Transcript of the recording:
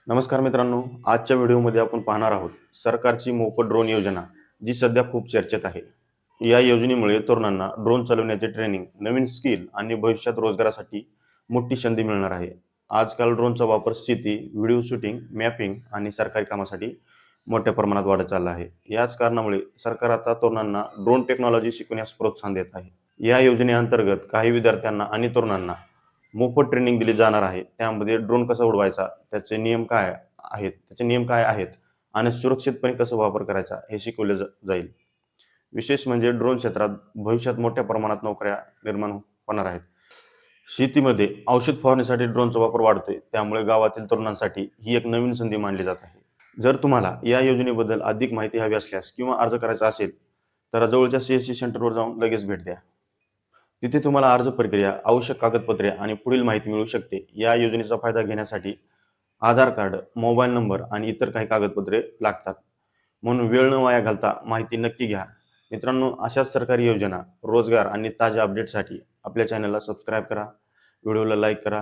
नमस्कार मित्रांनो, आजच्या व्हिडिओमध्ये आपण पाहणार आहोत सरकारची मोफत ड्रोन योजना, जी सध्या खूप चर्चेत आहे. या योजनेमुळे तरुणांना ड्रोन चालवण्याचे ट्रेनिंग, नवीन स्किल आणि भविष्यात रोजगारासाठी मोठी संधी मिळणार आहे. आजकाल ड्रोनचा वापर शेती, व्हिडिओ शूटिंग, मॅपिंग आणि सरकारी कामासाठी मोठ्या प्रमाणात वाढत चालला आहे. याच कारणामुळे सरकार आता तरुणांना ड्रोन टेक्नॉलॉजी शिकण्यास प्रोत्साहन देत आहे. या योजनेअंतर्गत काही विद्यार्थ्यांना आणि तरुणांना मोफत ट्रेनिंग दिली जाणार आहे. त्यामध्ये ड्रोन कसा उडवायचा, त्याचे नियम काय आहेत आणि सुरक्षितपणे कसं वापर करायचा हे शिकवले जाईल. विशेष म्हणजे ड्रोन क्षेत्रात भविष्यात मोठ्या प्रमाणात नोकऱ्या निर्माण होणार आहेत. शेतीमध्ये औषध फवारणीसाठी ड्रोनचा वापर वाढतोय, त्यामुळे गावातील तरुणांसाठी ही एक नवीन संधी मानली जात आहे. जर तुम्हाला या योजनेबद्दल अधिक माहिती हवी असल्यास किंवा अर्ज करायचा असेल, तर जवळच्या CSC सेंटरवर जाऊन लगेच भेट द्या. तिथे तुम्हाला अर्ज प्रक्रिया, आवश्यक कागदपत्रे आणि पुढील माहिती मिळू शकते. या योजनेचा फायदा घेण्यासाठी आधार कार्ड, मोबाईल नंबर आणि इतर काही कागदपत्रे लागतात. म्हणून वेळ न वाया घालता माहिती नक्की घ्या. मित्रांनो, अशाच सरकारी योजना, रोजगार आणि ताज्या अपडेटसाठी आपल्या चॅनलला सबस्क्राईब करा, व्हिडिओला लाईक करा